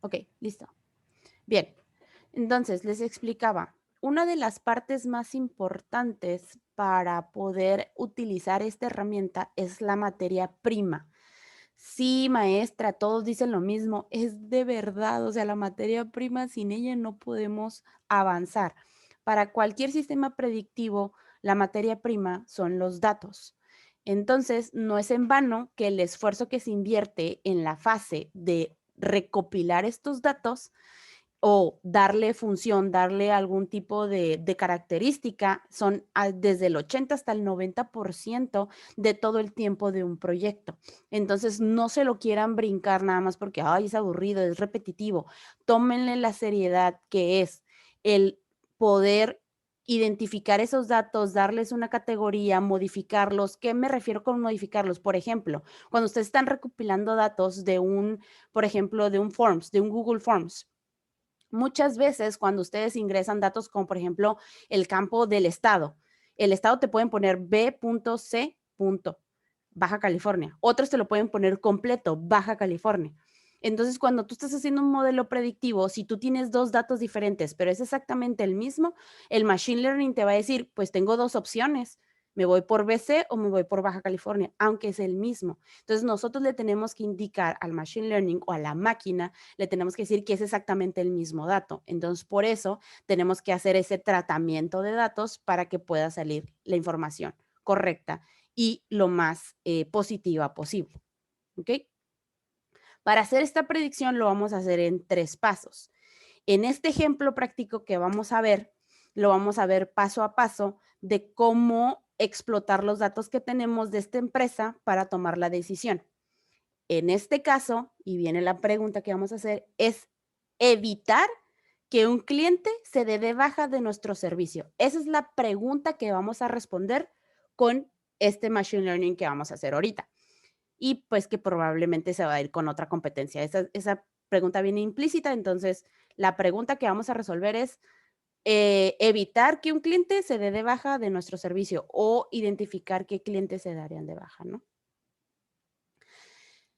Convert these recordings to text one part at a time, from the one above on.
Ok, listo. Bien, entonces les explicaba, una de las partes más importantes para poder utilizar esta herramienta es la materia prima. Sí, maestra, todos dicen lo mismo, es de verdad, o sea, la materia prima, sin ella no podemos avanzar. Para cualquier sistema predictivo, la materia prima son los datos. Entonces, no es en vano que el esfuerzo que se invierte en la fase de recopilar estos datos o darle función, darle algún tipo de característica, son desde el 80 hasta el 90% de todo el tiempo de un proyecto. Entonces, no se lo quieran brincar nada más porque, ay, es aburrido, es repetitivo. Tómenle la seriedad que es el poder identificar esos datos, darles una categoría, modificarlos. ¿Qué me refiero con modificarlos? Por ejemplo, cuando ustedes están recopilando datos de por ejemplo, de un Forms, de un Google Forms. Muchas veces cuando ustedes ingresan datos como por ejemplo el campo del estado, el estado te pueden poner B.C. Baja California. Otros te lo pueden poner completo, Baja California. Entonces, cuando tú estás haciendo un modelo predictivo, si tú tienes dos datos diferentes, pero es exactamente el mismo, el Machine Learning te va a decir, pues tengo dos opciones, me voy por BC o me voy por Baja California, aunque es el mismo. Entonces, nosotros le tenemos que indicar al Machine Learning o a la máquina, le tenemos que decir que es exactamente el mismo dato. Entonces, por eso tenemos que hacer ese tratamiento de datos para que pueda salir la información correcta y lo más positiva posible. ¿Ok? Para hacer esta predicción lo vamos a hacer en 3 pasos. En este ejemplo práctico que vamos a ver, lo vamos a ver paso a paso de cómo explotar los datos que tenemos de esta empresa para tomar la decisión. En este caso, y viene la pregunta que vamos a hacer, es evitar que un cliente se dé de baja de nuestro servicio. Esa es la pregunta que vamos a responder con este machine learning que vamos a hacer ahorita. Y pues que probablemente se va a ir con otra competencia. Esa pregunta viene implícita, entonces la pregunta que vamos a resolver es evitar que un cliente se dé de baja de nuestro servicio o identificar qué clientes se darían de baja, ¿no?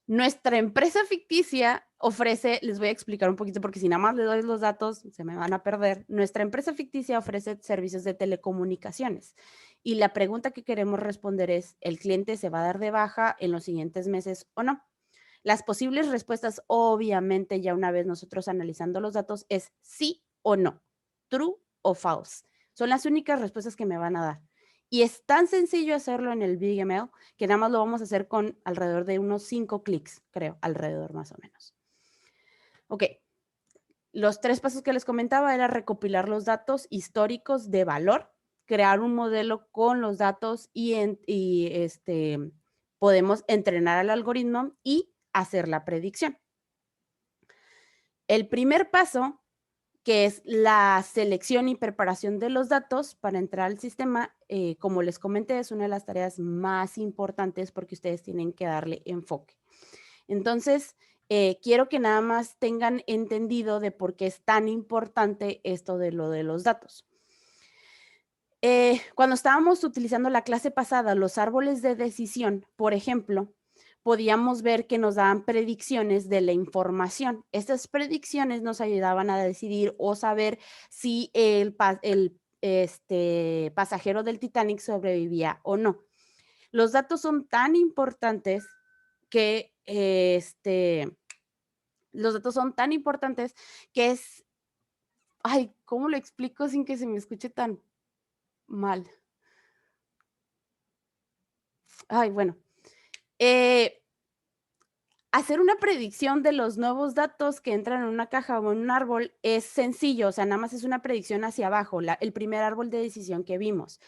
Nuestra empresa ficticia ofrece, les voy a explicar un poquito porque si nada más les doy los datos se me van a perder. Nuestra empresa ficticia ofrece servicios de telecomunicaciones y la pregunta que queremos responder es, ¿el cliente se va a dar de baja en los siguientes meses o no? Las posibles respuestas, obviamente, ya una vez nosotros analizando los datos, es sí o no, true o false. Son las únicas respuestas que me van a dar. Y es tan sencillo hacerlo en el BigML que nada más lo vamos a hacer con alrededor de unos 5 clics, creo, alrededor más o menos. Ok, los 3 pasos que les comentaba era recopilar los datos históricos de valor, crear un modelo con los datos podemos entrenar al algoritmo y hacer la predicción. El primer paso, que es la selección y preparación de los datos para entrar al sistema, como les comenté, es una de las tareas más importantes porque ustedes tienen que darle enfoque. Entonces, quiero que nada más tengan entendido de por qué es tan importante esto de lo de los datos. Cuando estábamos utilizando la clase pasada, los árboles de decisión, por ejemplo, podíamos ver que nos daban predicciones de la información. Estas predicciones nos ayudaban a decidir o saber si el pasajero del Titanic sobrevivía o no. Los datos son tan importantes que, los datos son tan importantes que es, ay, ¿cómo lo explico sin que se me escuche tan mal? Ay, bueno, eh, hacer una predicción de los nuevos datos que entran en una caja o en un árbol es sencillo, o sea, nada más es una predicción hacia abajo, el primer árbol de decisión que vimos.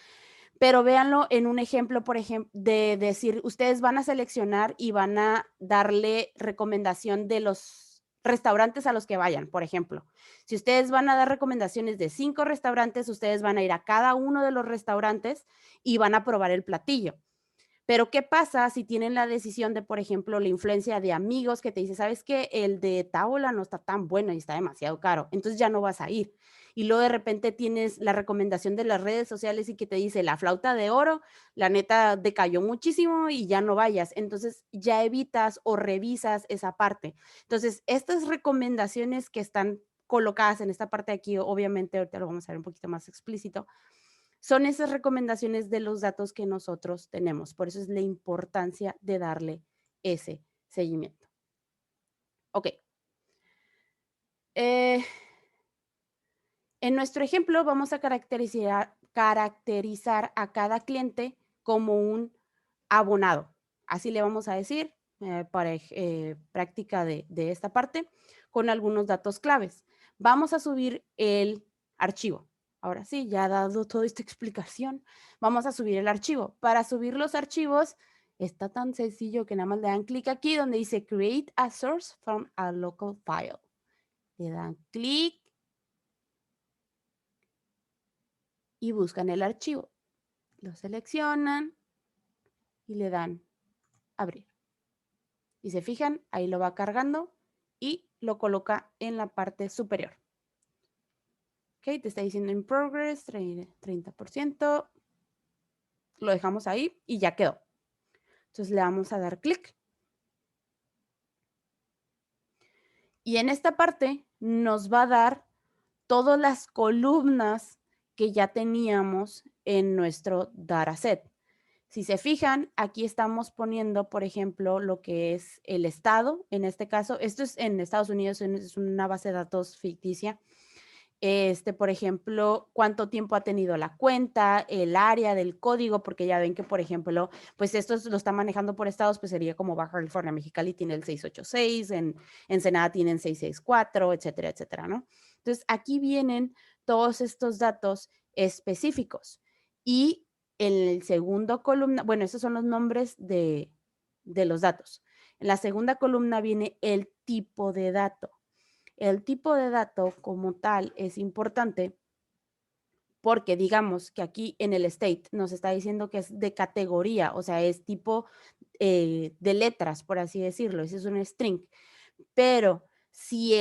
Pero véanlo en un ejemplo, por ejemplo, de decir, ustedes van a seleccionar y van a darle recomendación de los restaurantes a los que vayan, por ejemplo. Si ustedes van a dar recomendaciones de 5 restaurantes, ustedes van a ir a cada uno de los restaurantes y van a probar el platillo. Pero, ¿qué pasa si tienen la decisión de, por ejemplo, la influencia de amigos que te dice: "¿Sabes qué? El de Tabola no está tan bueno y está demasiado caro", entonces ya no vas a ir. Y luego de repente tienes la recomendación de las redes sociales y que te dice: "La flauta de oro, la neta decayó muchísimo y ya no vayas". Entonces, ya evitas o revisas esa parte. Entonces, estas recomendaciones que están colocadas en esta parte de aquí, obviamente, ahorita lo vamos a ver un poquito más explícito, son esas recomendaciones de los datos que nosotros tenemos. Por eso es la importancia de darle ese seguimiento. Ok. Eh, en nuestro ejemplo vamos a caracterizar a cada cliente como un abonado. Así le vamos a decir para práctica de esta parte con algunos datos claves. Vamos a subir el archivo. Ahora sí, ya dado toda esta explicación, vamos a subir el archivo. Para subir los archivos está tan sencillo que nada más le dan clic aquí donde dice Create a source from a local file. Le dan clic y buscan el archivo. Lo seleccionan y le dan abrir. Y se fijan, ahí lo va cargando y lo coloca en la parte superior. Ok, te está diciendo in progress, 30%. Lo dejamos ahí y ya quedó. Entonces le vamos a dar clic. Y en esta parte nos va a dar todas las columnas que ya teníamos en nuestro dataset. Si se fijan, aquí estamos poniendo, por ejemplo, lo que es el estado, en este caso, esto es en Estados Unidos, es una base de datos ficticia. Por ejemplo, cuánto tiempo ha tenido la cuenta, el área del código, porque ya ven que, por ejemplo, pues esto lo está manejando por estados, pues sería como Baja California, Mexicali tiene el 686, en Ensenada tienen 664, etcétera, etcétera, ¿no? Entonces, aquí vienen todos estos datos específicos. Y en el segundo columna, bueno, esos son los nombres de los datos. En la segunda columna viene el tipo de dato. El tipo de dato como tal es importante porque digamos que aquí en el state nos está diciendo que es de categoría, o sea, es tipo de letras, por así decirlo, ese es un string. Pero si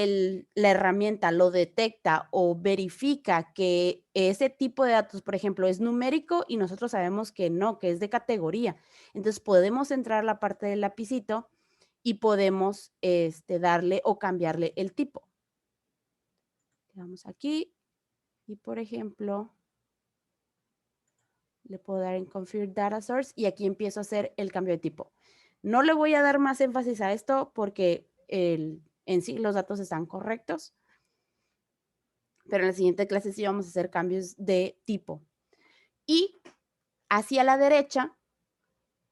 la herramienta lo detecta o verifica que ese tipo de datos, por ejemplo, es numérico y nosotros sabemos que no, que es de categoría, entonces podemos entrar a la parte del lapicito y podemos darle o cambiarle el tipo. Le damos aquí y, por ejemplo, le puedo dar en Configure Data Source y aquí empiezo a hacer el cambio de tipo. No le voy a dar más énfasis a esto porque en sí los datos están correctos, pero en la siguiente clase sí vamos a hacer cambios de tipo. Y hacia la derecha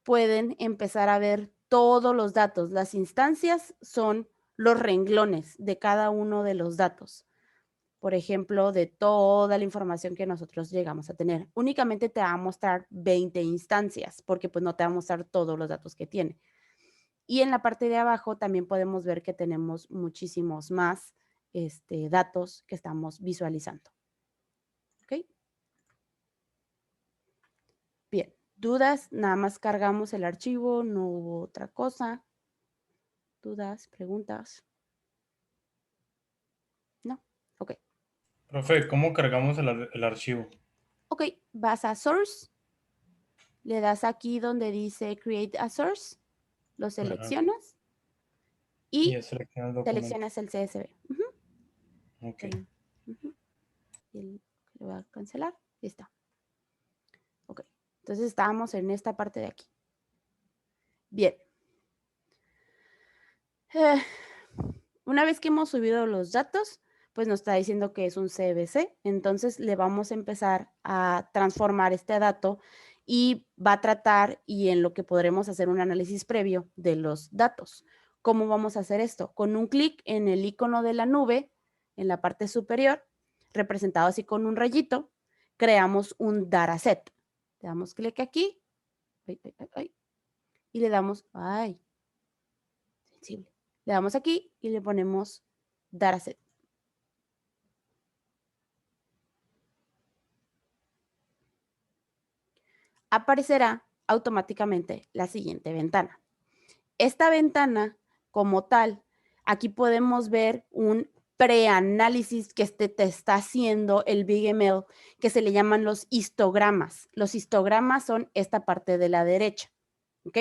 pueden empezar a ver todos los datos. Las instancias son los renglones de cada uno de los datos. Por ejemplo, de toda la información que nosotros llegamos a tener. Únicamente te va a mostrar 20 instancias, porque pues no te va a mostrar todos los datos que tiene. Y en la parte de abajo también podemos ver que tenemos muchísimos más datos que estamos visualizando. ¿Ok? Bien. ¿Dudas? Nada más cargamos el archivo, no hubo otra cosa. ¿Dudas? ¿Preguntas? ¿No? Ok. Profe, ¿cómo cargamos el archivo? Ok, vas a Source, le das aquí donde dice Create a Source, lo Ajá. seleccionas Y y ya selecciono el documento. seleccionas el CSV. Ujú, Ok. ujú, y lo voy a cancelar. Y está. Ok. Entonces estábamos en esta parte de aquí. Bien. Eh, una vez que hemos subido los datos, pues nos está diciendo que es un CBC. Entonces le vamos a empezar a transformar este dato y va a tratar y en lo que podremos hacer un análisis previo de los datos. ¿Cómo vamos a hacer esto? Con un clic en el icono de la nube en la parte superior, representado así con un rayito, creamos un dataset. Le damos clic aquí y le damos, sensible. Le damos aquí y le ponemos dataset. Aparecerá automáticamente la siguiente ventana. Esta ventana, como tal, aquí podemos ver un preanálisis que te está haciendo el BigML, que se le llaman los histogramas. Los histogramas son esta parte de la derecha, ¿ok?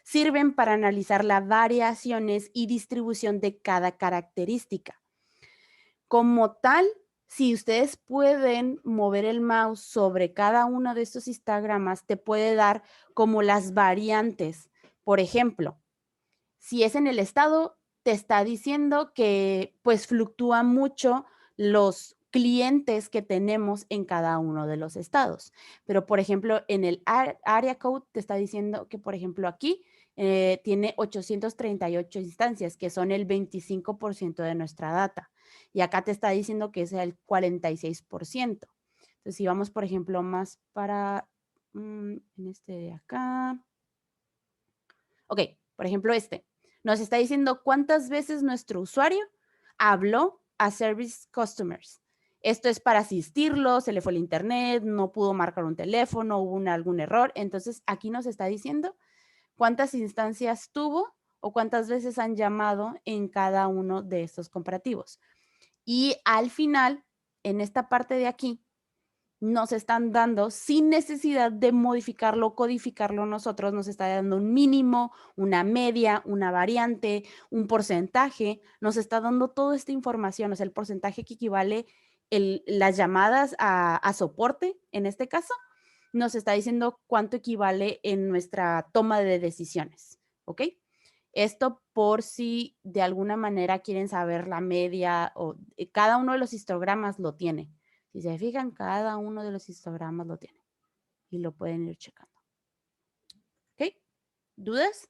Sirven para analizar las variaciones y distribución de cada característica. Como tal, si ustedes pueden mover el mouse sobre cada uno de estos histogramas, te puede dar como las variantes. Por ejemplo, si es en el estado, te está diciendo que pues fluctúan mucho los clientes que tenemos en cada uno de los estados. Pero, por ejemplo, en el area code te está diciendo que, por ejemplo, aquí tiene 838 instancias, que son el 25% de nuestra data. Y acá te está diciendo que es el 46%. Entonces, si vamos, por ejemplo, más para en este de acá. Ok, por ejemplo, nos está diciendo cuántas veces nuestro usuario habló a Service Customers. Esto es para asistirlo, se le fue el internet, no pudo marcar un teléfono, hubo algún error. Entonces, aquí nos está diciendo cuántas instancias tuvo o cuántas veces han llamado en cada uno de estos comparativos. Y al final, en esta parte de aquí, nos están dando sin necesidad de modificarlo o codificarlo nosotros, nos está dando un mínimo, una media, una variante, un porcentaje, nos está dando toda esta información, o sea, el porcentaje que equivale las llamadas a soporte, en este caso, nos está diciendo cuánto equivale en nuestra toma de decisiones, ¿ok? Esto por si de alguna manera quieren saber la media o cada uno de los histogramas lo tiene. Si se fijan, cada uno de los histogramas lo tiene y lo pueden ir checando. ¿Ok? ¿Dudas?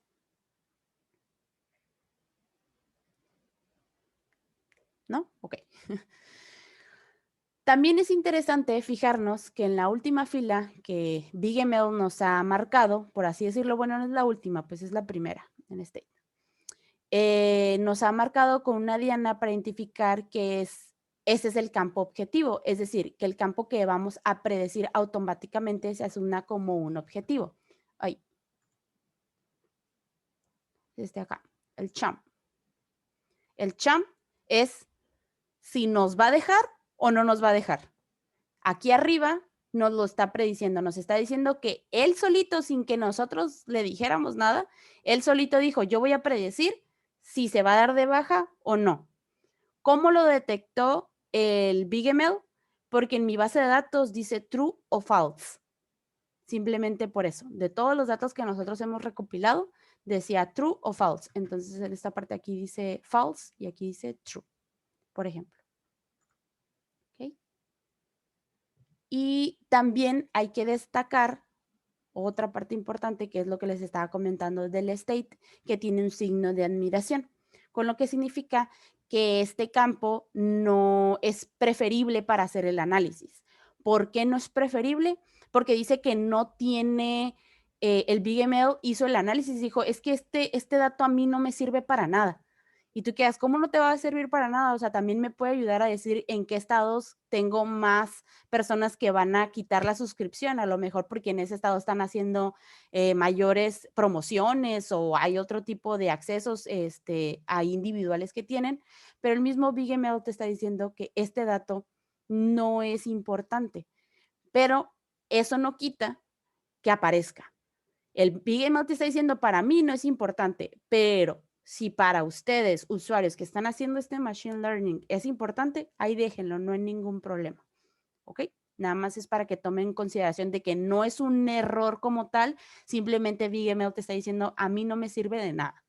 ¿No? Ok. También es interesante fijarnos que en la última fila que BigML nos ha marcado, por así decirlo, bueno, no es la última, pues es la primera en este. Nos ha marcado con una diana para identificar que ese es el campo objetivo, es decir, que el campo que vamos a predecir automáticamente se asigna como un objetivo. Ahí. Acá, el champ. El champ es si nos va a dejar o no nos va a dejar. Aquí arriba nos lo está prediciendo, nos está diciendo que él solito, sin que nosotros le dijéramos nada, él solito dijo, yo voy a predecir si se va a dar de baja o no. ¿Cómo lo detectó el BigML? Porque en mi base de datos dice true o false. Simplemente por eso. De todos los datos que nosotros hemos recopilado, decía true o false. Entonces, en esta parte aquí dice false y aquí dice true, por ejemplo. ¿Okay? Y también hay que destacar otra parte importante, que es lo que les estaba comentando del state, que tiene un signo de admiración, con lo que significa que este campo no es preferible para hacer el análisis. ¿Por qué no es preferible? Porque dice que no tiene, el BigML hizo el análisis y dijo, es que este dato a mí no me sirve para nada. Y tú quedas, ¿cómo no te va a servir para nada? O sea, también me puede ayudar a decir en qué estados tengo más personas que van a quitar la suscripción, a lo mejor porque en ese estado están haciendo mayores promociones o hay otro tipo de accesos a individuales que tienen, pero el mismo BigML te está diciendo que este dato no es importante, pero eso no quita que aparezca. El BigML te está diciendo, para mí no es importante, pero si para ustedes, usuarios que están haciendo este Machine Learning, es importante, ahí déjenlo, no hay ningún problema. ¿Ok? Nada más es para que tomen en consideración de que no es un error como tal, simplemente BigML te está diciendo, a mí no me sirve de nada.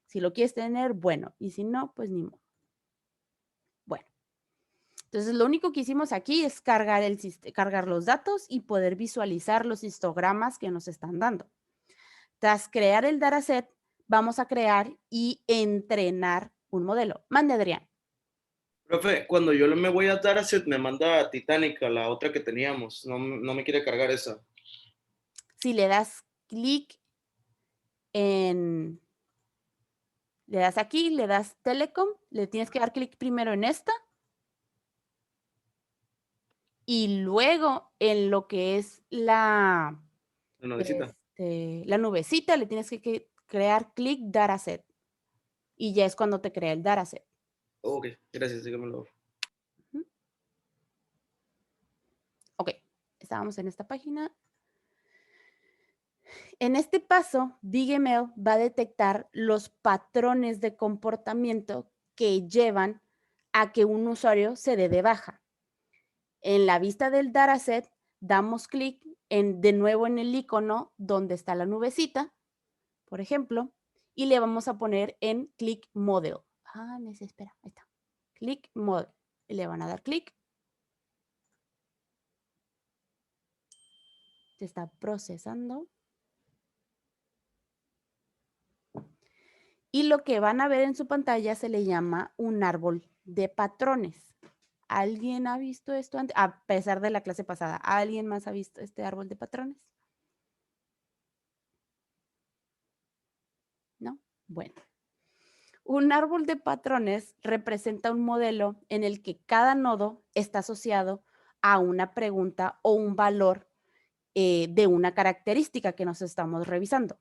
Si lo quieres tener, bueno, y si no, pues ni modo. Bueno, entonces lo único que hicimos aquí es cargar los datos y poder visualizar los histogramas que nos están dando. Tras crear el dataset, vamos a crear y entrenar un modelo. Mande, Adrián. Profe, cuando yo me voy a Dataset, me manda a Titanic, a la otra que teníamos. No, no me quiere cargar esa. Si le das clic le das aquí, le das Telecom, le tienes que dar clic primero en esta y luego en lo que es La navecita. la nubecita, le tienes que crear click dataset. Y ya es cuando te crea el dataset. Ok, gracias, dígamelo. Ok, estábamos en esta página. En este paso, BigML va a detectar los patrones de comportamiento que llevan a que un usuario se dé de baja. En la vista del dataset, damos clic de nuevo en el icono donde está la nubecita, por ejemplo, y le vamos a poner en Click Model. Ah, me desespera, ahí está. Click Model. Y le van a dar clic. Se está procesando. Y lo que van a ver en su pantalla se le llama un árbol de patrones. ¿Alguien ha visto esto antes? A pesar de la clase pasada, ¿alguien más ha visto este árbol de patrones? ¿No? Bueno. Un árbol de patrones representa un modelo en el que cada nodo está asociado a una pregunta o un valor de una característica que nos estamos revisando,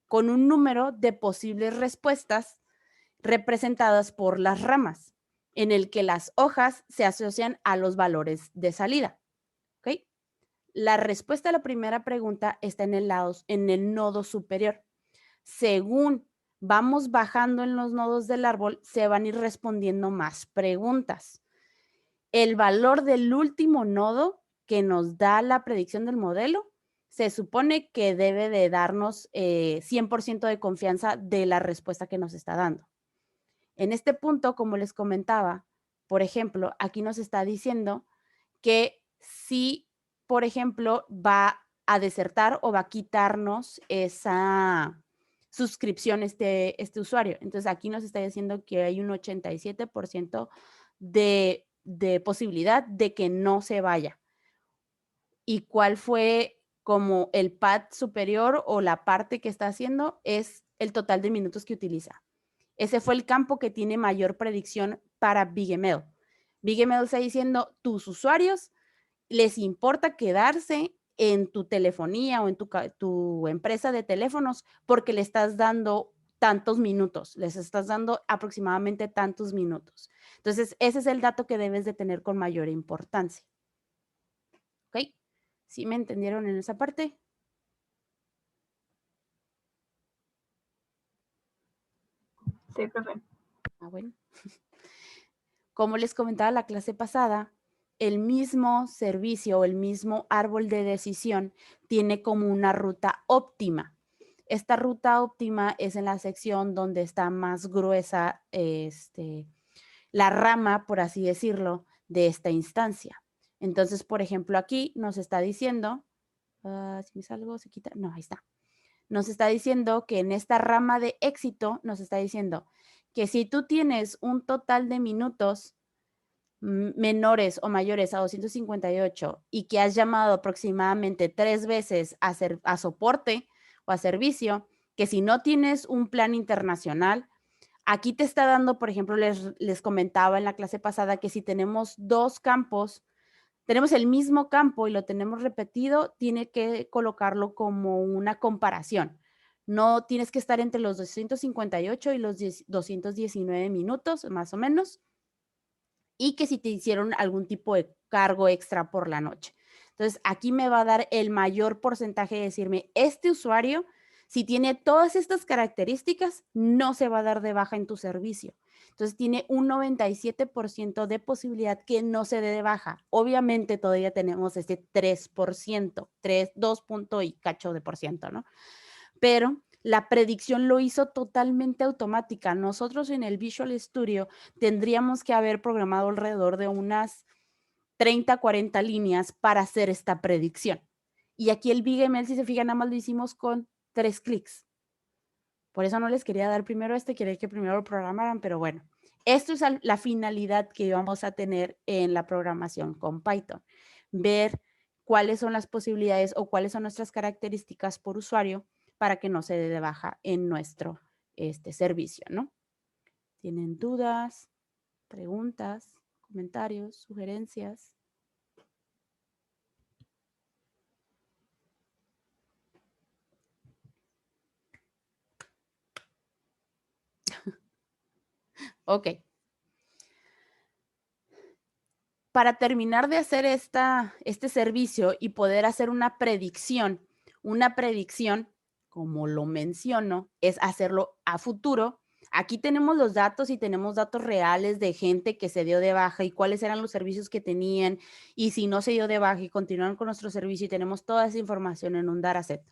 con un número de posibles respuestas representadas por las ramas, en el que las hojas se asocian a los valores de salida. ¿Ok? La respuesta a la primera pregunta está en el nodo superior. Según vamos bajando en los nodos del árbol, se van a ir respondiendo más preguntas. El valor del último nodo que nos da la predicción del modelo se supone que debe de darnos 100% de confianza de la respuesta que nos está dando. En este punto, como les comentaba, por ejemplo, aquí nos está diciendo que si, por ejemplo, va a desertar o va a quitarnos esa suscripción este usuario. Entonces, aquí nos está diciendo que hay un 87% de posibilidad de que no se vaya. ¿Y cuál fue como el pad superior o la parte que está haciendo? Es el total de minutos que utiliza. Ese fue el campo que tiene mayor predicción para BigML. BigML está diciendo, tus usuarios les importa quedarse en tu telefonía o en tu empresa de teléfonos porque le estás dando tantos minutos, les estás dando aproximadamente tantos minutos. Entonces, ese es el dato que debes de tener con mayor importancia. ¿Ok? ¿Sí me entendieron en esa parte? Sí, profe. Ah, bueno. Como les comentaba la clase pasada, el mismo servicio o el mismo árbol de decisión tiene como una ruta óptima. Esta ruta óptima es en la sección donde está más gruesa la rama, por así decirlo, de esta instancia. Entonces, por ejemplo, aquí nos está diciendo, si me salgo, se quita, no, ahí está. Nos está diciendo que en esta rama de éxito, nos está diciendo que si tú tienes un total de minutos menores o mayores a 258 y que has llamado aproximadamente 3 veces a soporte o a servicio, que si no tienes un plan internacional, aquí te está dando, por ejemplo, les comentaba en la clase pasada que si tenemos 2 campos, tenemos el mismo campo y lo tenemos repetido, tiene que colocarlo como una comparación. No tienes que estar entre los 258 y los 219 minutos, más o menos, y que si te hicieron algún tipo de cargo extra por la noche. Entonces, aquí me va a dar el mayor porcentaje de decirme, este usuario, si tiene todas estas características, no se va a dar de baja en tu servicio. Entonces, tiene un 97% de posibilidad que no se dé de baja. Obviamente, todavía tenemos ese 3%, 2 punto y cacho de por ciento, ¿no? Pero la predicción lo hizo totalmente automática. Nosotros en el Visual Studio tendríamos que haber programado alrededor de unas 30, 40 líneas para hacer esta predicción. Y aquí el BigML, si se fijan, nada más lo hicimos con 3 clics. Por eso no les quería dar primero quería que primero lo programaran, pero bueno, esto es la finalidad que vamos a tener en la programación con Python. Ver cuáles son las posibilidades o cuáles son nuestras características por usuario para que no se dé de baja en nuestro servicio, ¿no? ¿Tienen dudas, preguntas, comentarios, sugerencias? Ok. Para terminar de hacer este servicio y poder hacer una predicción, como lo menciono, es hacerlo a futuro. Aquí tenemos los datos y tenemos datos reales de gente que se dio de baja y cuáles eran los servicios que tenían y si no se dio de baja y continuaron con nuestro servicio y tenemos toda esa información en un dataset.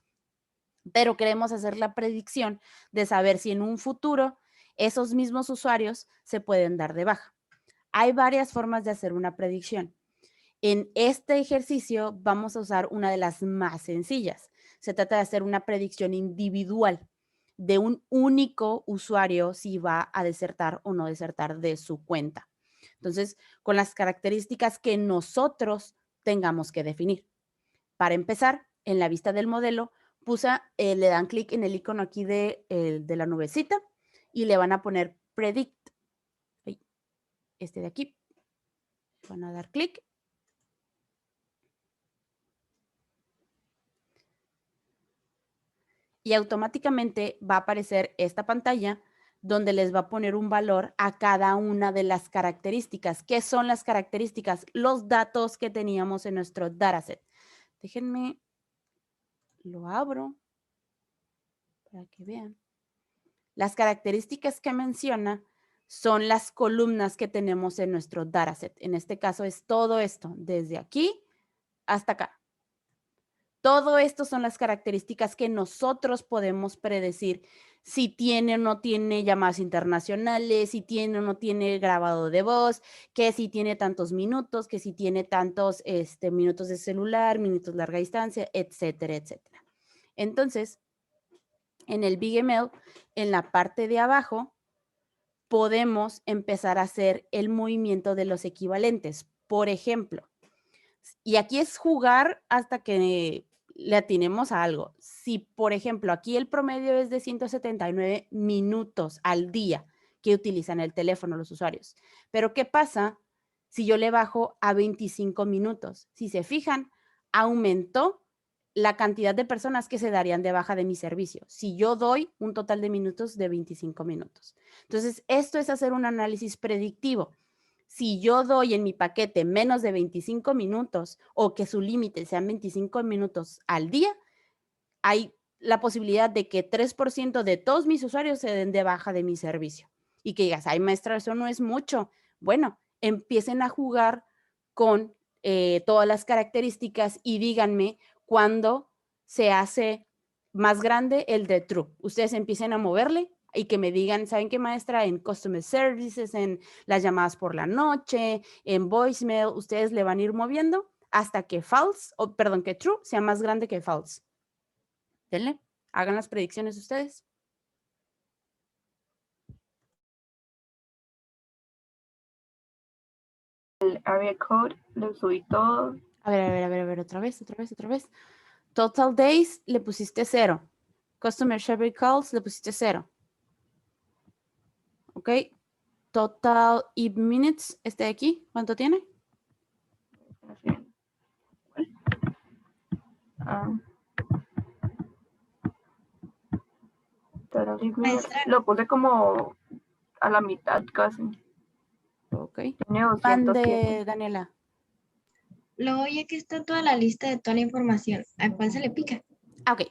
Pero queremos hacer la predicción de saber si en un futuro esos mismos usuarios se pueden dar de baja. Hay varias formas de hacer una predicción. En este ejercicio vamos a usar una de las más sencillas. Se trata de hacer una predicción individual de un único usuario si va a desertar o no desertar de su cuenta. Entonces, con las características que nosotros tengamos que definir. Para empezar, en la vista del modelo, le dan clic en el icono aquí de la nubecita y le van a poner predict. Este de aquí. Van a dar clic. Y automáticamente va a aparecer esta pantalla donde les va a poner un valor a cada una de las características. ¿Qué son las características? Los datos que teníamos en nuestro dataset. Déjenme, lo abro para que vean. Las características que menciona son las columnas que tenemos en nuestro dataset. En este caso es todo esto, desde aquí hasta acá. Todo esto son las características que nosotros podemos predecir si tiene o no tiene llamadas internacionales, si tiene o no tiene grabado de voz, que si tiene tantos minutos, que si tiene tantos minutos de celular, minutos de larga distancia, etcétera, etcétera. Entonces, en el BigML, en la parte de abajo, podemos empezar a hacer el movimiento de los equivalentes. Por ejemplo, y aquí es jugar hasta que le atinemos a algo. Si, por ejemplo, aquí el promedio es de 179 minutos al día que utilizan el teléfono los usuarios. Pero, ¿qué pasa si yo le bajo a 25 minutos? Si se fijan, aumentó la cantidad de personas que se darían de baja de mi servicio. Si yo doy un total de minutos de 25 minutos. Entonces, esto es hacer un análisis predictivo. Si yo doy en mi paquete menos de 25 minutos o que su límite sean 25 minutos al día, hay la posibilidad de que 3% de todos mis usuarios se den de baja de mi servicio. Y que digas, ay maestra, eso no es mucho. Bueno, empiecen a jugar con todas las características y díganme cuándo se hace más grande el de true. Ustedes empiecen a moverle y que me digan, ¿saben qué, maestra? En Customer Services, en las llamadas por la noche, en voicemail, ustedes le van a ir moviendo hasta que que true sea más grande que false. Denle, hagan las predicciones ustedes. El area code, lo subí todo. A ver, otra vez. Total days, le pusiste 0. Customer Service Calls, le pusiste 0. Ok. Total minutes, este de aquí, ¿cuánto tiene? Lo puse como a la mitad casi. Ok. Tiene 207. Daniela. Luego ya que está toda la lista de toda la información, ¿a cuál se le pica? Ok.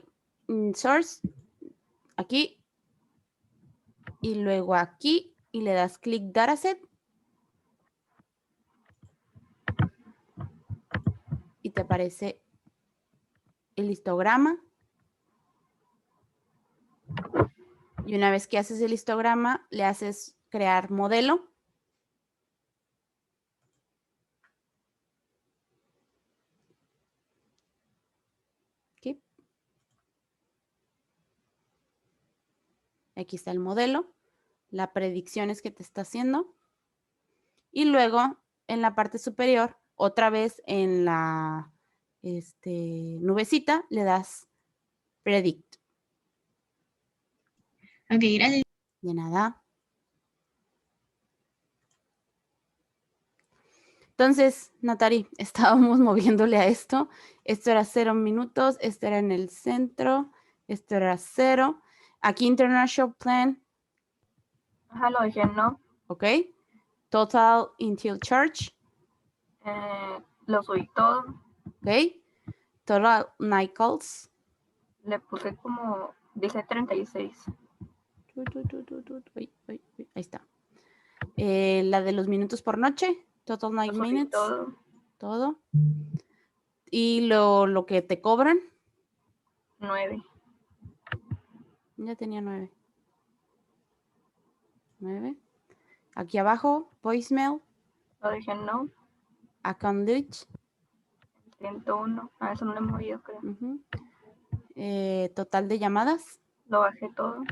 Source, aquí. Y luego aquí, y le das clic Dataset. Y te aparece el histograma. Y una vez que haces el histograma, le haces crear modelo. Okay. Aquí está el modelo, la predicción es que te está haciendo. Y luego, en la parte superior, otra vez en la nubecita, le das predict. Ok, gracias. De nada. Entonces, Natari, estábamos moviéndole a esto. Esto era 0 minutos, esto era en el centro, esto era 0. Aquí International Plan. Ajá, lo dejé, ¿no? ¿Ok? Total until charge. Lo subí todo. ¿Ok? Total night calls. Le puse como, dice 36. Ahí está. La de los minutos por noche. Total Lo night subí minutes. todo. Todo. Y lo que te cobran. 9. Ya tenía 9. 9. Aquí abajo, voicemail, Lo dejé en no. account glitch. 101. A eso no lo he movido, creo. Ujú. Total de llamadas. Lo bajé todo.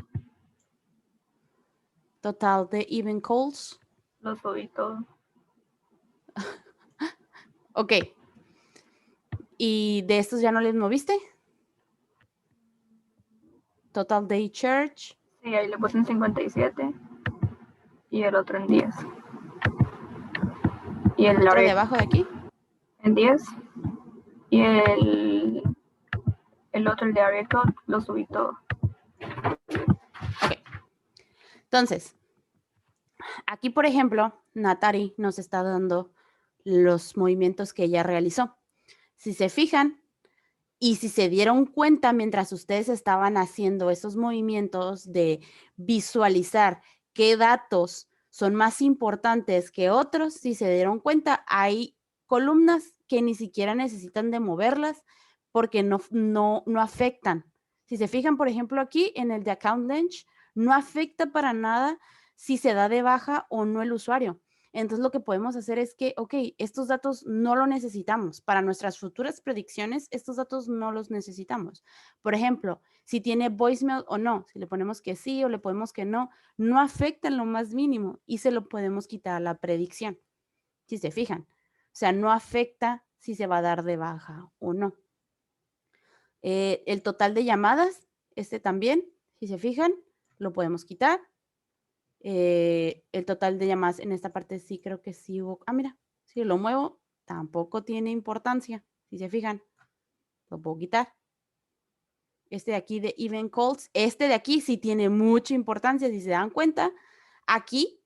Total de even calls. Lo subí todo. Ok. ¿Y de estos ya no les moviste? Total day charge. Sí, ahí le puse en 57. Y el otro en 10. Y ¿El el otro de area abajo de aquí? en 10. Y el otro, el de area code, lo subí todo. Ok. Entonces, aquí, por ejemplo, Natari nos está dando los movimientos que ella realizó. Si se fijan y si se dieron cuenta mientras ustedes estaban haciendo esos movimientos de visualizar qué datos son más importantes que otros, si se dieron cuenta, hay columnas que ni siquiera necesitan de moverlas porque no afectan. Si se fijan, por ejemplo, aquí en el de Account Launch, no afecta para nada si se da de baja o no el usuario. Entonces lo que podemos hacer es que, ok, estos datos no los necesitamos. Para nuestras futuras predicciones, estos datos no los necesitamos. Por ejemplo, si tiene voicemail o no, si le ponemos que sí o le ponemos que no, no afecta en lo más mínimo y se lo podemos quitar a la predicción, si se fijan. O sea, no afecta si se va a dar de baja o no. El total de llamadas, este también, si se fijan, lo podemos quitar. El total de llamadas en esta parte sí creo que sí hubo. Ah, mira, si lo muevo, tampoco tiene importancia. Si se fijan, lo puedo quitar. Este de aquí de event calls, este de aquí sí tiene mucha importancia. Si se dan cuenta, aquí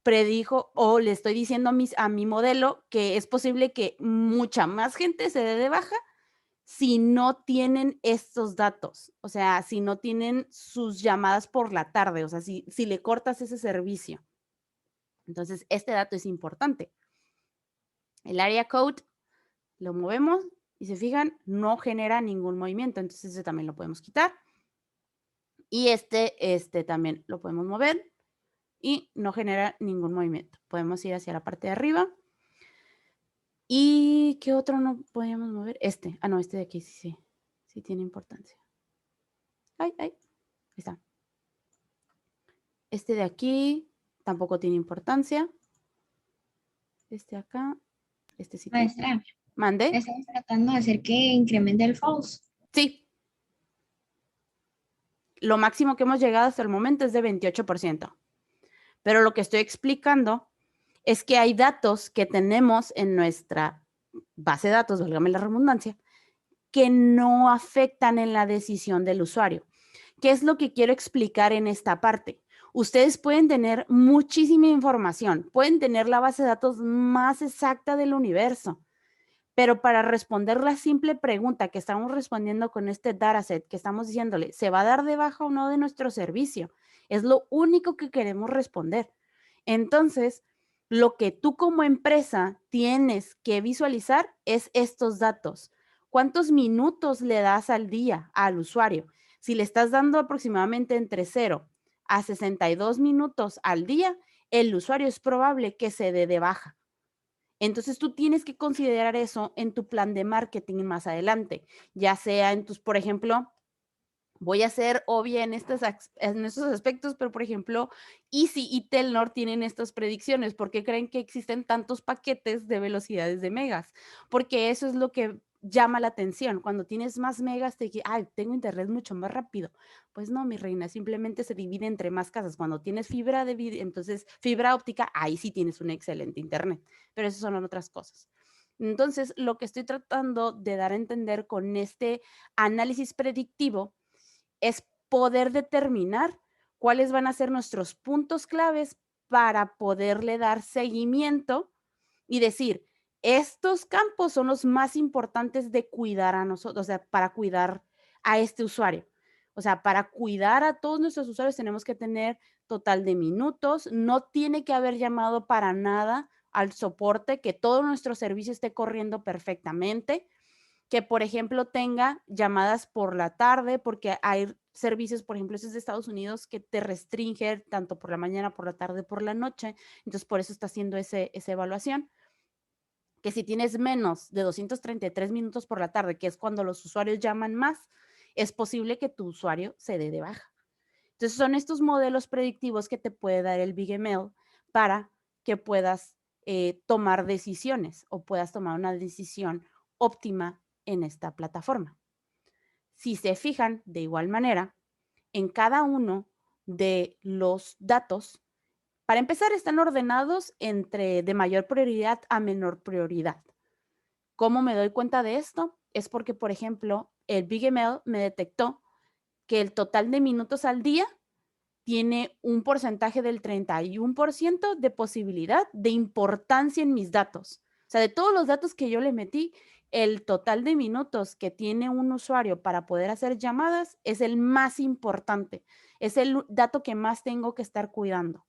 predijo o le estoy diciendo a mi modelo que es posible que mucha más gente se dé de baja si no tienen estos datos, o sea, si no tienen sus llamadas por la tarde, o sea, si le cortas ese servicio. Entonces, este dato es importante. El area code lo movemos y se fijan, no genera ningún movimiento, entonces ese también lo podemos quitar. Y este también lo podemos mover y no genera ningún movimiento. Podemos ir hacia la parte de arriba. ¿Y qué otro no podíamos mover? Ah, no, este de aquí sí tiene importancia. Ahí está. Este de aquí tampoco tiene importancia. Este acá, este sí tiene. Maestra, ¿Mande? estamos tratando de hacer que incremente el false. Sí. Lo máximo que hemos llegado hasta el momento es de 28%. Pero lo que estoy explicando es que hay datos que tenemos en nuestra base de datos, válgame la redundancia, que no afectan en la decisión del usuario. ¿Qué es lo que quiero explicar en esta parte? Ustedes pueden tener muchísima información, pueden tener la base de datos más exacta del universo, pero para responder la simple pregunta que estamos respondiendo con este dataset, que estamos diciéndole, ¿se va a dar de baja o no de nuestro servicio? Es lo único que queremos responder. Entonces, lo que tú como empresa tienes que visualizar es estos datos. ¿Cuántos minutos le das al día al usuario? Si le estás dando aproximadamente entre 0 a 62 minutos al día, el usuario es probable que se dé de baja. Entonces tú tienes que considerar eso en tu plan de marketing más adelante, ya sea en tus, por ejemplo, voy a ser obvia en estos aspectos, pero por ejemplo, Easy y Telnor tienen estas predicciones. ¿Por qué creen que existen tantos paquetes de velocidades de megas? Porque eso es lo que llama la atención. Cuando tienes más megas, te dices, ay, tengo internet mucho más rápido. Pues no, mi reina, simplemente se divide entre más casas. Cuando tienes entonces fibra óptica, ahí sí tienes un excelente internet, pero eso son otras cosas. Entonces, lo que estoy tratando de dar a entender con este análisis predictivo es poder determinar cuáles van a ser nuestros puntos claves para poderle dar seguimiento y decir, estos campos son los más importantes de cuidar a nosotros, o sea, para cuidar a este usuario. O sea, para cuidar a todos nuestros usuarios tenemos que tener total de minutos, no tiene que haber llamado para nada al soporte, que todo nuestro servicio esté corriendo perfectamente, que por ejemplo tenga llamadas por la tarde, porque hay servicios, por ejemplo, estos de Estados Unidos, que te restringen tanto por la mañana, por la tarde, por la noche. Entonces, por eso está haciendo esa evaluación. Que si tienes menos de 233 minutos por la tarde, que es cuando los usuarios llaman más, es posible que tu usuario se dé de baja. Entonces, son estos modelos predictivos que te puede dar el BigML para que puedas tomar decisiones o puedas tomar una decisión óptima en esta plataforma. Si se fijan, de igual manera, en cada uno de los datos, para empezar, están ordenados de mayor prioridad a menor prioridad. ¿Cómo me doy cuenta de esto? Es porque, por ejemplo, el BigML me detectó que el total de minutos al día tiene un porcentaje del 31% de posibilidad de importancia en mis datos. O sea, de todos los datos que yo le metí, el total de minutos que tiene un usuario para poder hacer llamadas es el más importante. Es el dato que más tengo que estar cuidando.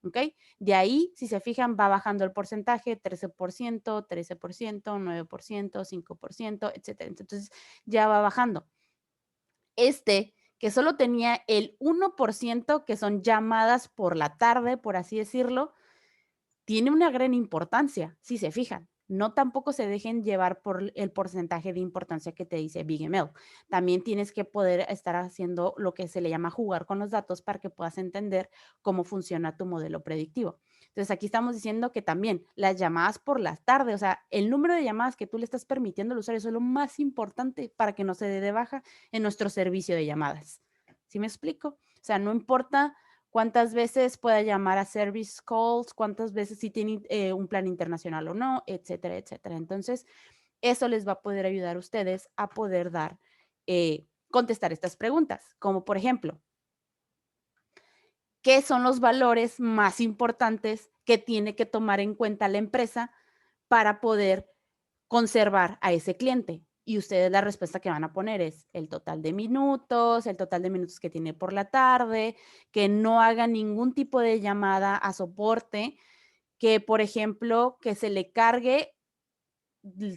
¿Ok? De ahí, si se fijan, va bajando el porcentaje, 13%, 13%, 9%, 5%, etcétera. Entonces, ya va bajando. Que solo tenía el 1%, que son llamadas por la tarde, por así decirlo, tiene una gran importancia, si se fijan. No tampoco se dejen llevar por el porcentaje de importancia que te dice BigML. También tienes que poder estar haciendo lo que se le llama jugar con los datos para que puedas entender cómo funciona tu modelo predictivo. Entonces, aquí estamos diciendo que también las llamadas por la tarde, o sea, el número de llamadas que tú le estás permitiendo al usuario es lo más importante para que no se dé de baja en nuestro servicio de llamadas. ¿Sí me explico? O sea, no importa cuántas veces pueda llamar a service calls, cuántas veces si tiene un plan internacional o no, etcétera, etcétera. Entonces, eso les va a poder ayudar a ustedes a poder contestar estas preguntas, como por ejemplo, ¿qué son los valores más importantes que tiene que tomar en cuenta la empresa para poder conservar a ese cliente? Y ustedes la respuesta que van a poner es el total de minutos, el total de minutos que tiene por la tarde, que no haga ningún tipo de llamada a soporte, que por ejemplo, que se le cargue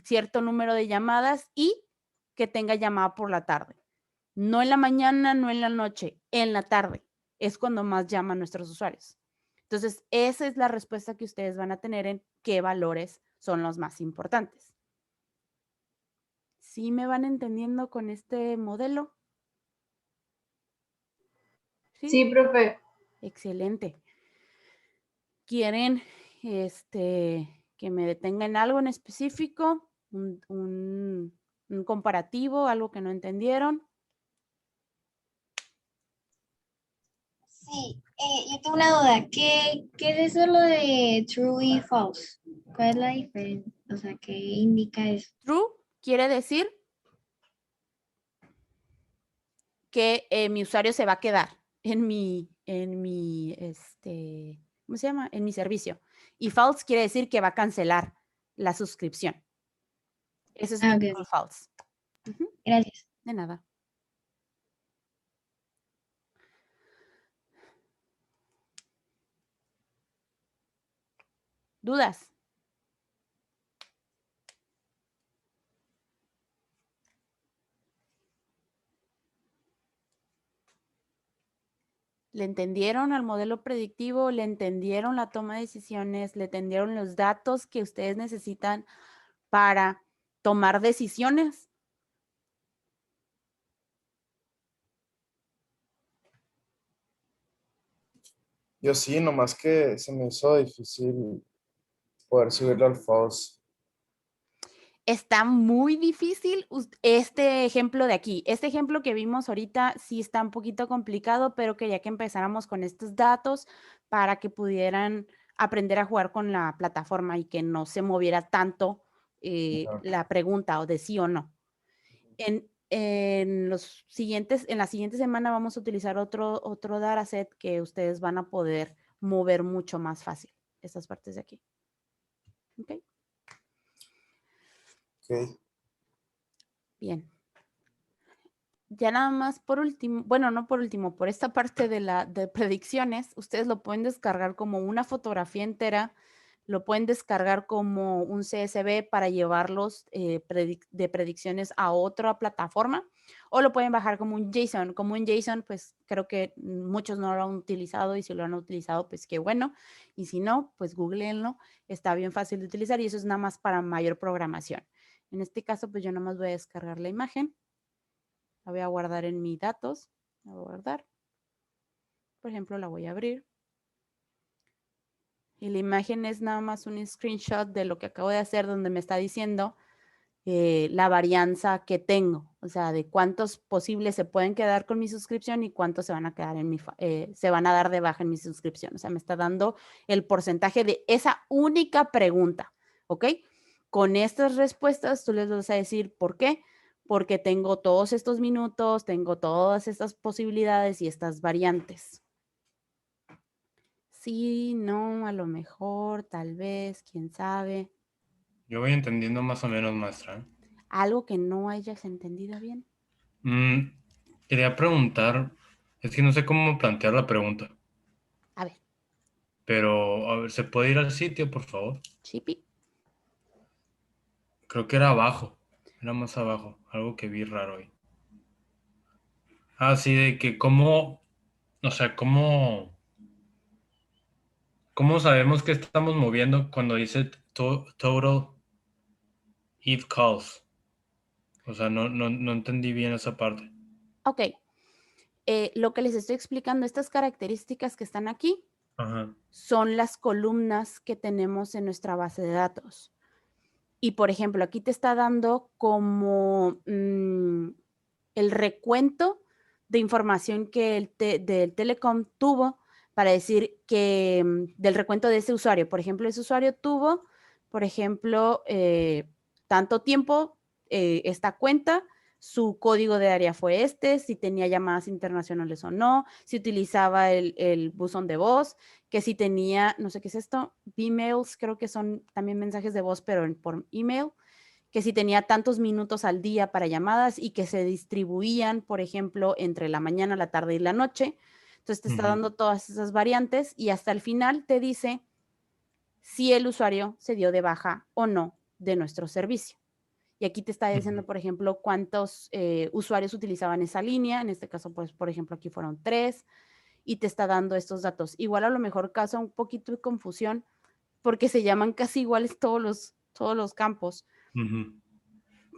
cierto número de llamadas y que tenga llamada por la tarde. No en la mañana, no en la noche, en la tarde. Es cuando más llaman nuestros usuarios. Entonces, esa es la respuesta que ustedes van a tener en qué valores son los más importantes. ¿Sí me van entendiendo con este modelo? Sí, profe. Excelente. ¿Quieren que me detenga en algo en específico? ¿Un comparativo? ¿Algo que no entendieron? Sí, yo tengo una duda. ¿Qué es eso lo de true y false? ¿Cuál es la diferencia? O sea, ¿qué indica eso? True quiere decir que mi usuario se va a quedar en mi, ¿cómo se llama? En mi servicio. Y false quiere decir que va a cancelar la suscripción. Eso es Ok, true ok. o false. Gracias. De nada. ¿Dudas? ¿Le entendieron al modelo predictivo? ¿Le entendieron la toma de decisiones? ¿Le entendieron los datos que ustedes necesitan para tomar decisiones? Yo sí, nomás que se me hizo difícil poder subirlo al false. Está muy difícil este ejemplo de aquí. Este ejemplo que vimos ahorita sí está un poquito complicado, pero quería que empezáramos con estos datos para que pudieran aprender a jugar con la plataforma y que no se moviera tanto la pregunta o de sí o no. En la siguiente semana vamos a utilizar otro dataset que ustedes van a poder mover mucho más fácil estas partes de aquí. ¿Ok? Ok. Bien. Ya nada más por último, bueno, no por último, por esta parte de predicciones, ustedes lo pueden descargar como una fotografía entera, lo pueden descargar como un CSV para llevarlos de predicciones a otra plataforma, o lo pueden bajar como un JSON. Como un JSON, pues creo que muchos no lo han utilizado, y si lo han utilizado, pues qué bueno. Y si no, pues googleenlo, está bien fácil de utilizar y eso es nada más para mayor programación. En este caso, pues yo nada más voy a descargar la imagen. La voy a guardar en mis datos. La voy a guardar. Por ejemplo, la voy a abrir. Y la imagen es nada más un screenshot de lo que acabo de hacer, donde me está diciendo la varianza que tengo. O sea, de cuántos posibles se pueden quedar con mi suscripción y cuántos se van a quedar en se van a dar de baja en mi suscripción. O sea, me está dando el porcentaje de esa única pregunta. ¿Ok? Con estas respuestas, tú les vas a decir por qué. Porque tengo todos estos minutos, tengo todas estas posibilidades y estas variantes. Sí, no, a lo mejor, tal vez, quién sabe. Yo voy entendiendo más o menos, maestra, ¿eh? Algo que no hayas entendido bien. Quería preguntar, es que no sé cómo plantear la pregunta, A ver, pero a ver, ¿se puede ir al sitio, por favor? Chipi. Creo que era abajo, era más abajo, algo que vi raro ahí. Ah, sí, de que cómo, o sea, cómo sabemos que estamos moviendo cuando dice total if calls. O sea, no entendí bien esa parte. Ok. Lo que les estoy explicando, estas características que están aquí, Ajá. son las columnas que tenemos en nuestra base de datos. Y, por ejemplo, aquí te está dando como el recuento de información que del Telecom tuvo para decir que del recuento de ese usuario. Por ejemplo, ese usuario tuvo, por ejemplo, tanto tiempo esta cuenta, su código de área fue si tenía llamadas internacionales o no, si utilizaba el buzón de voz, que si tenía, no sé qué es esto, emails, creo que son también mensajes de voz, pero por email, que si tenía tantos minutos al día para llamadas y que se distribuían, por ejemplo, entre la mañana, la tarde y la noche. Entonces te está dando todas esas variantes y hasta el final te dice si el usuario se dio de baja o no de nuestro servicio. Y aquí te está diciendo, por ejemplo, cuántos usuarios utilizaban esa línea. En este caso, pues, por ejemplo, aquí fueron 3 y te está dando estos datos. Igual a lo mejor causa un poquito de confusión porque se llaman casi iguales todos los campos.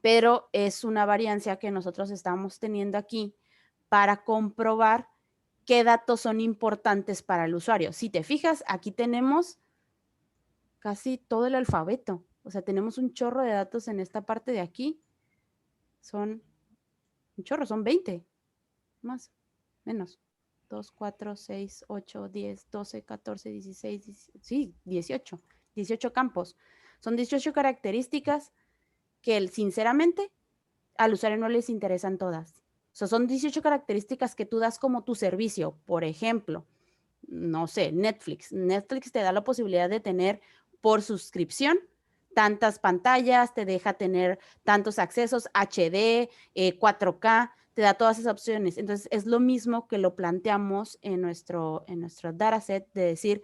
Pero es una variancia que nosotros estamos teniendo aquí para comprobar qué datos son importantes para el usuario. Si te fijas, aquí tenemos casi todo el alfabeto. O sea, tenemos un chorro de datos en esta parte de aquí. Son un chorro, son 20, más, menos. 2, 4, 6, 8, 10, 12, 14, 16, 17, sí, 18. 18 campos. Son 18 características que sinceramente al usuario no les interesan todas. O sea, son 18 características que tú das como tu servicio. Por ejemplo, no sé, Netflix. Netflix te da la posibilidad de tener por suscripción tantas pantallas, te deja tener tantos accesos, HD, 4K, te da todas esas opciones. Entonces, es lo mismo que lo planteamos en nuestro dataset de decir,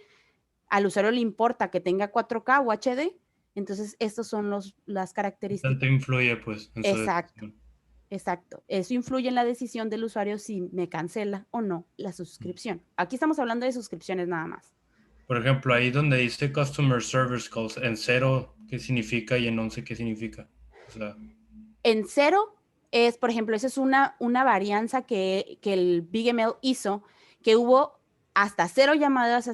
al usuario le importa que tenga 4K o HD, entonces estas son las características. Tanto influye, pues, en su Exacto. decisión. Exacto. Eso influye en la decisión del usuario si me cancela o no la suscripción. Aquí estamos hablando de suscripciones nada más. Por ejemplo, ahí donde dice Customer Service Calls, en 0, ¿qué significa? Y en 11, ¿qué significa? O sea, En 0 es, por ejemplo, esa es una varianza que el BigML hizo, que hubo hasta 0 llamadas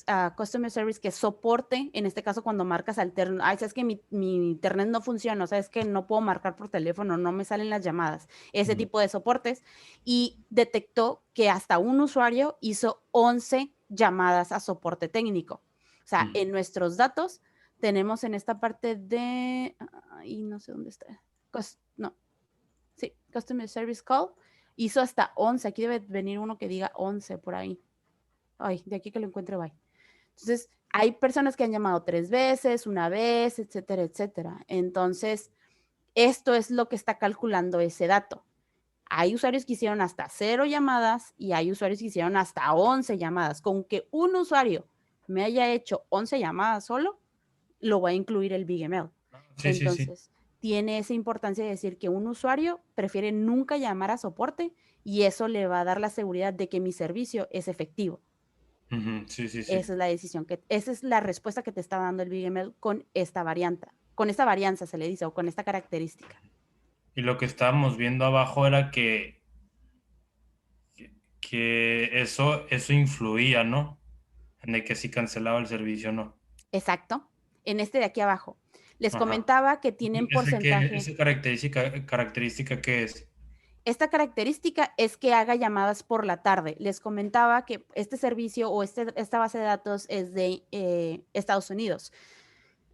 a Customer Service que soporte, en este caso cuando marcas alterno, ay, sabes que mi internet no funciona, sabes que no puedo marcar por teléfono, no me salen las llamadas, ese tipo de soportes, y detectó que hasta un usuario hizo 11 llamadas a soporte técnico. O sea, en nuestros datos tenemos en esta parte de, y no sé dónde está, Customer Service Call, hizo hasta 11. Aquí debe venir uno que diga 11 por ahí. Ay, de aquí que lo encuentre, bye. Entonces, hay personas que han llamado 3 veces, una vez, etcétera, etcétera. Entonces, esto es lo que está calculando ese dato. Hay usuarios que hicieron hasta 0 llamadas y hay usuarios que hicieron hasta 11 llamadas. Con que un usuario me haya hecho 11 llamadas solo, lo va a incluir el BigML. Sí, sí, sí. Entonces, tiene esa importancia de decir que un usuario prefiere nunca llamar a soporte y eso le va a dar la seguridad de que mi servicio es efectivo. Ujú, sí, sí, sí. Esa es la decisión esa es la respuesta que te está dando el BigML con esta varianza se le dice, o con esta característica. Y lo que estábamos viendo abajo era que eso influía, ¿no? En el que si cancelaba el servicio o no. Exacto. En este de aquí abajo. Les Ajá. comentaba que tienen porcentaje. ¿Esa característica qué es? Esta característica es que haga llamadas por la tarde. Les comentaba que este servicio o esta base de datos es de Estados Unidos.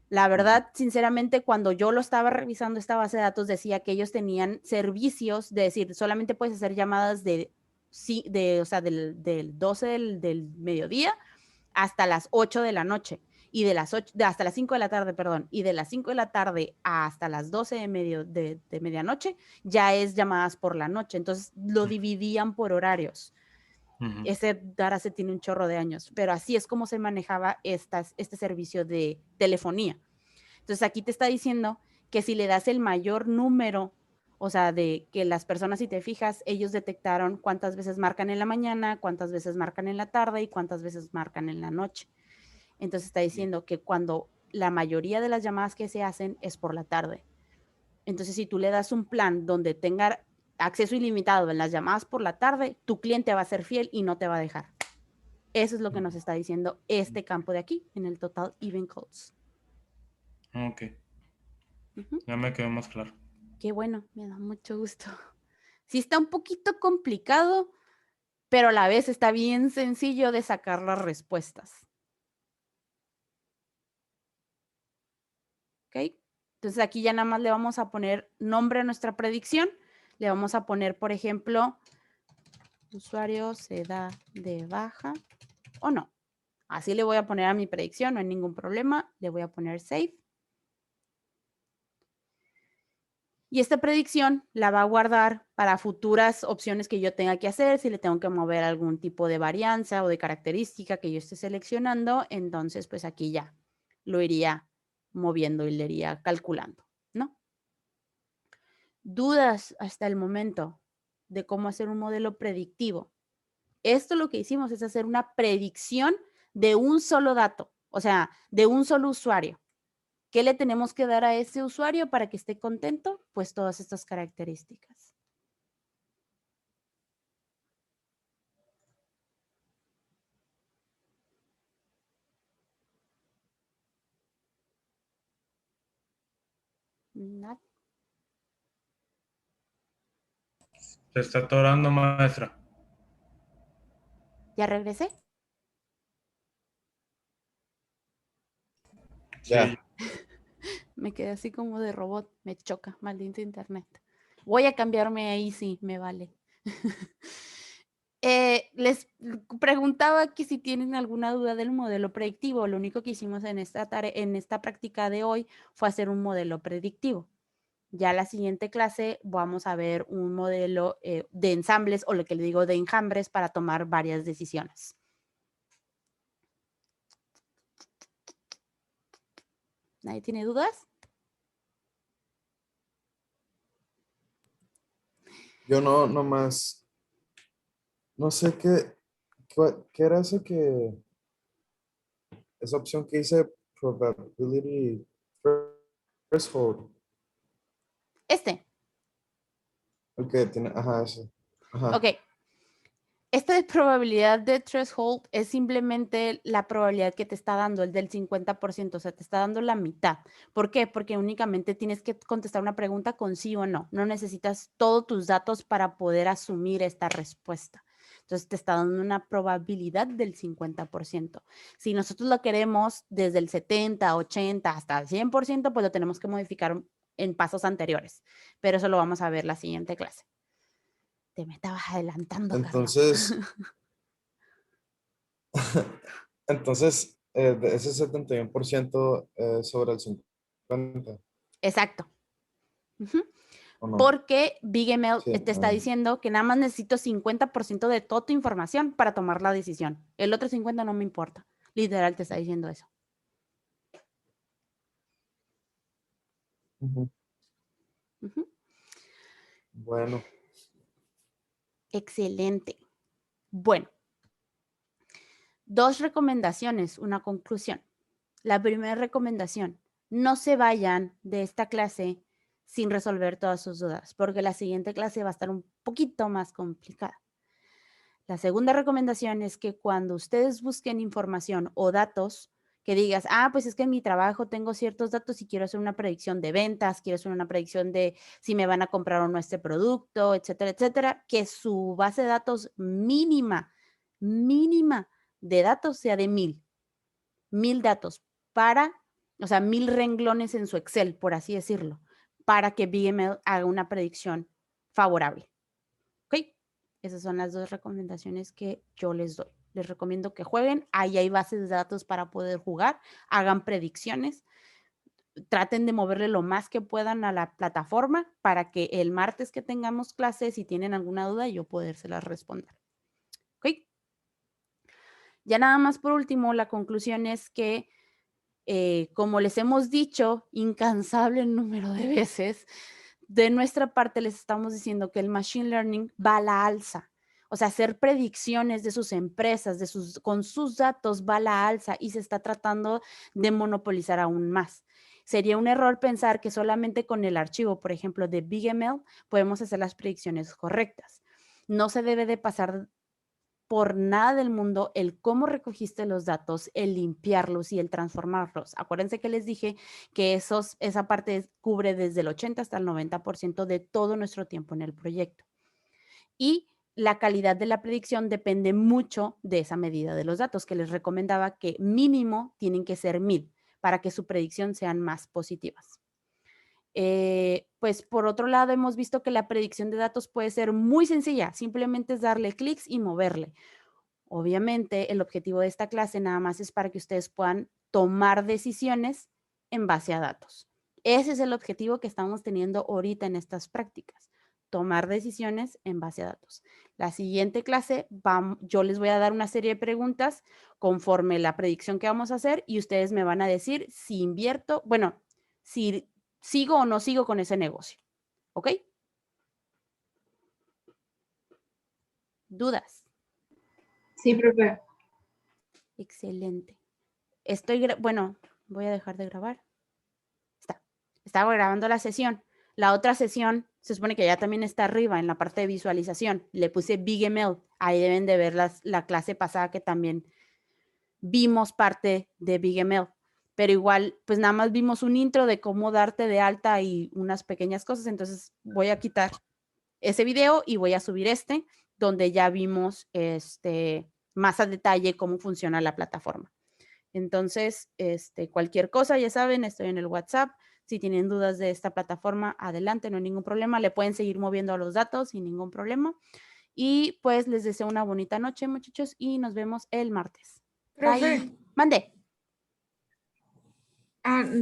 La verdad, sinceramente, cuando yo lo estaba revisando esta base de datos, decía que ellos tenían servicios, de decir, solamente puedes hacer llamadas del 12 del mediodía hasta las 8 de la noche. Y hasta las 5 de la tarde, perdón, y de las 5 de la tarde hasta las 12 de medianoche, ya es llamadas por la noche. Entonces lo dividían por horarios. Ese Darase tiene un chorro de años, pero así es como se manejaba este servicio de telefonía. Entonces aquí te está diciendo que si le das el mayor número, o sea, de que las personas, si te fijas, ellos detectaron cuántas veces marcan en la mañana, cuántas veces marcan en la tarde y cuántas veces marcan en la noche. Entonces está diciendo que cuando la mayoría de las llamadas que se hacen es por la tarde. Entonces, si tú le das un plan donde tenga acceso ilimitado en las llamadas por la tarde, tu cliente va a ser fiel y no te va a dejar. Eso es lo que nos está diciendo este campo de aquí, en el Total Even Calls. Ok. Ya me quedó más claro. Qué bueno, me da mucho gusto. Sí está un poquito complicado, pero a la vez está bien sencillo de sacar las respuestas. ¿Ok? Entonces aquí ya nada más le vamos a poner nombre a nuestra predicción. Le vamos a poner, por ejemplo, usuario se da de baja o no. Así le voy a poner a mi predicción, no hay ningún problema. Le voy a poner save. Y esta predicción la va a guardar para futuras opciones que yo tenga que hacer, si le tengo que mover algún tipo de varianza o de característica que yo esté seleccionando, entonces pues aquí ya lo iría moviendo y le iría calculando, ¿no? ¿Dudas hasta el momento de cómo hacer un modelo predictivo? Esto lo que hicimos es hacer una predicción de un solo dato, o sea, de un solo usuario. ¿Qué le tenemos que dar a ese usuario para que esté contento? Pues todas estas características. Nada. Se está atorando, maestra. ¿Ya regresé? Ya. Sí. Me quedé así como de robot. Me choca, maldito internet. Voy a cambiarme ahí, sí, me vale. Les preguntaba que si tienen alguna duda del modelo predictivo. Lo único que hicimos en esta práctica de hoy fue hacer un modelo predictivo. Ya la siguiente clase vamos a ver un modelo de ensambles o lo que le digo de enjambres para tomar varias decisiones. ¿Nadie tiene dudas? Yo no más. No sé qué era eso que. Esa opción que dice probability threshold. El que tiene. Ajá, ese. Ajá. Ok. Esta de probabilidad de threshold es simplemente la probabilidad que te está dando, el del 50%, o sea, te está dando la mitad. ¿Por qué? Porque únicamente tienes que contestar una pregunta con sí o no. No necesitas todos tus datos para poder asumir esta respuesta. Entonces, te está dando una probabilidad del 50%. Si nosotros lo queremos desde el 70, 80 hasta el 100%, pues lo tenemos que modificar en pasos anteriores. Pero eso lo vamos a ver la siguiente clase. Te me estabas adelantando, Entonces, entonces, de ese 71% sobre el 50%, Exacto. Ujú. ¿o no? Porque BigML Sí, te está diciendo que nada más necesito 50% de toda tu información para tomar la decisión. El otro 50% no me importa. Literal te está diciendo eso. Ujú. Ujú. Bueno, Excelente. Bueno, 2 recomendaciones, una conclusión. La primera recomendación, no se vayan de esta clase sin resolver todas sus dudas, porque la siguiente clase va a estar un poquito más complicada. La segunda recomendación es que cuando ustedes busquen información o datos, que digas, pues es que en mi trabajo tengo ciertos datos y quiero hacer una predicción de ventas, quiero hacer una predicción de si me van a comprar o no este producto, etcétera, etcétera, que su base de datos mínima de datos sea de 1000 datos o sea, 1000 renglones en su Excel, por así decirlo, para que BigML haga una predicción favorable. ¿Ok? Esas son las 2 recomendaciones que yo les doy. Les recomiendo que jueguen. Ahí hay bases de datos para poder jugar. Hagan predicciones. Traten de moverle lo más que puedan a la plataforma para que el martes que tengamos clases, si tienen alguna duda, yo podérselas responder. ¿Ok? Ya nada más por último, la conclusión es que, como les hemos dicho incansable número de veces, de nuestra parte les estamos diciendo que el machine learning va a la alza. O sea, hacer predicciones de sus empresas, con sus datos va a la alza y se está tratando de monopolizar aún más. Sería un error pensar que solamente con el archivo, por ejemplo, de BigML, podemos hacer las predicciones correctas. No se debe de pasar por nada del mundo el cómo recogiste los datos, el limpiarlos y el transformarlos. Acuérdense que les dije que esa parte cubre desde el 80 hasta el 90% de todo nuestro tiempo en el proyecto. Y la calidad de la predicción depende mucho de esa medida de los datos, que les recomendaba que mínimo tienen que ser 1000 para que su predicción sean más positivas. Pues por otro lado, hemos visto que la predicción de datos puede ser muy sencilla, simplemente es darle clics y moverle. Obviamente, el objetivo de esta clase nada más es para que ustedes puedan tomar decisiones en base a datos. Ese es el objetivo que estamos teniendo ahorita en estas prácticas, tomar decisiones en base a datos. La siguiente clase, yo les voy a dar una serie de preguntas conforme la predicción que vamos a hacer y ustedes me van a decir si invierto, bueno, si sigo o no sigo con ese negocio. ¿Ok? ¿Dudas? Sí, profe. Excelente. Bueno, voy a dejar de grabar. Estaba grabando la sesión. La otra sesión se supone que ya también está arriba en la parte de visualización. Le puse BigML. Ahí deben de ver la clase pasada que también vimos parte de BigML. Pero igual, pues nada más vimos un intro de cómo darte de alta y unas pequeñas cosas. Entonces voy a quitar ese video y voy a subir donde ya vimos más a detalle cómo funciona la plataforma. Entonces, cualquier cosa, ya saben, estoy en el WhatsApp. Si tienen dudas de esta plataforma, adelante, no hay ningún problema. Le pueden seguir moviendo los datos sin ningún problema. Y pues les deseo una bonita noche, muchachos, y nos vemos el martes. Profe, Bye. Mande.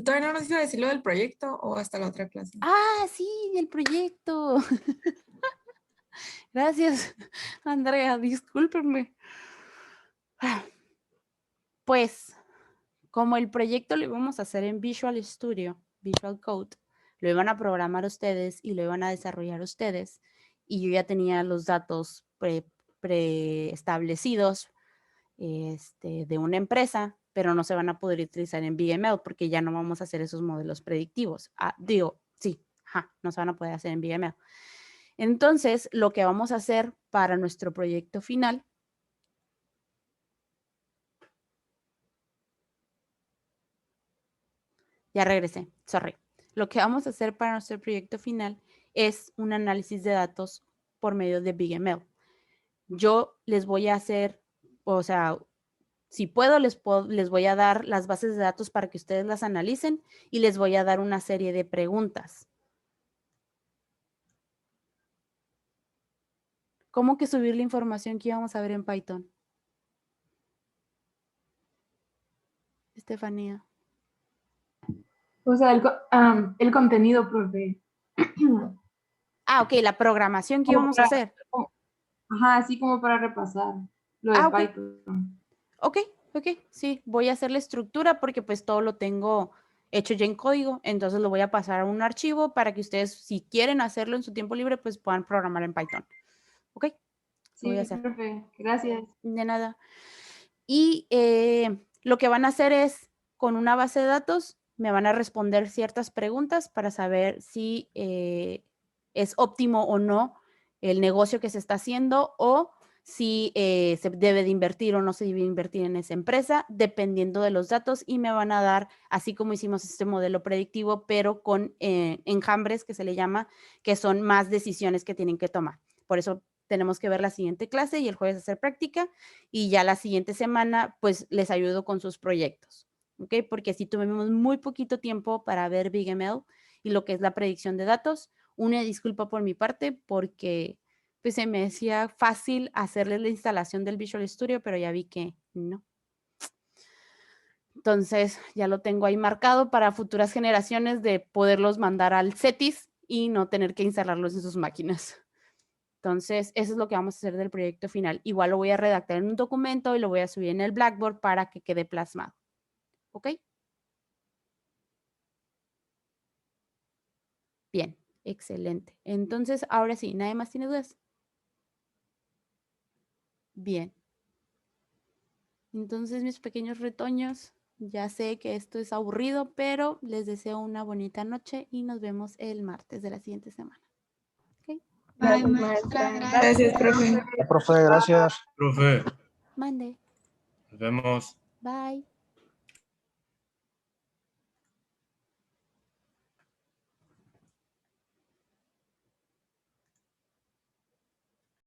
¿todavía no nos iba a decir lo del proyecto o hasta la otra clase? Sí, el proyecto. Gracias, Andrea, discúlpenme. Pues, como el proyecto lo íbamos a hacer en Visual Studio, Visual Code, lo iban a programar ustedes y lo iban a desarrollar ustedes, y yo ya tenía los datos preestablecidos de una empresa, pero no se van a poder utilizar en BigML porque ya no vamos a hacer esos modelos predictivos. No se van a poder hacer en BigML. Entonces, lo que vamos a hacer para nuestro proyecto final ya regresé, sorry. Lo que vamos a hacer para nuestro proyecto final es un análisis de datos por medio de BigML. Yo les voy a hacer, o sea, si puedo, les voy a dar las bases de datos para que ustedes las analicen y les voy a dar una serie de preguntas. ¿Cómo que subir la información que íbamos a ver en Python? Estefanía? O sea, el contenido, profe. Ah, ok, la programación que Como íbamos a para- hacer. Ajá, así como para repasar lo de Ah, ok. Python. Ok, sí, voy a hacer la estructura porque pues todo lo tengo hecho ya en código, entonces lo voy a pasar a un archivo para que ustedes, si quieren hacerlo en su tiempo libre, pues puedan programar en Python. Ok, lo Sí, voy a hacer. profe, gracias. De nada. Y lo que van a hacer es, con una base de datos, me van a responder ciertas preguntas para saber si es óptimo o no el negocio que se está haciendo o si se debe de invertir o no se debe invertir en esa empresa, dependiendo de los datos, y me van a dar, así como hicimos este modelo predictivo, pero con enjambres, que se le llama, que son más decisiones que tienen que tomar. Por eso tenemos que ver la siguiente clase y el jueves hacer práctica, y ya la siguiente semana, pues les ayudo con sus proyectos, ¿ok? Porque si tuvimos muy poquito tiempo para ver BigML y lo que es la predicción de datos. Una disculpa por mi parte porque pues se me hacía fácil hacerles la instalación del Visual Studio, pero ya vi que no. Entonces ya lo tengo ahí marcado para futuras generaciones de poderlos mandar al CETIS y no tener que instalarlos en sus máquinas. Entonces, eso es lo que vamos a hacer del proyecto final. Igual lo voy a redactar en un documento y lo voy a subir en el Blackboard para que quede plasmado. ¿Ok? Bien, excelente. Entonces, ahora sí, ¿nadie más tiene dudas? Bien. Entonces, mis pequeños retoños, ya sé que esto es aburrido, pero les deseo una bonita noche y nos vemos el martes de la siguiente semana. ¿Ok? Bye, Gracias, maestra. maestra. Gracias, profe. Profe, gracias. Profe, Mande. nos vemos. Bye.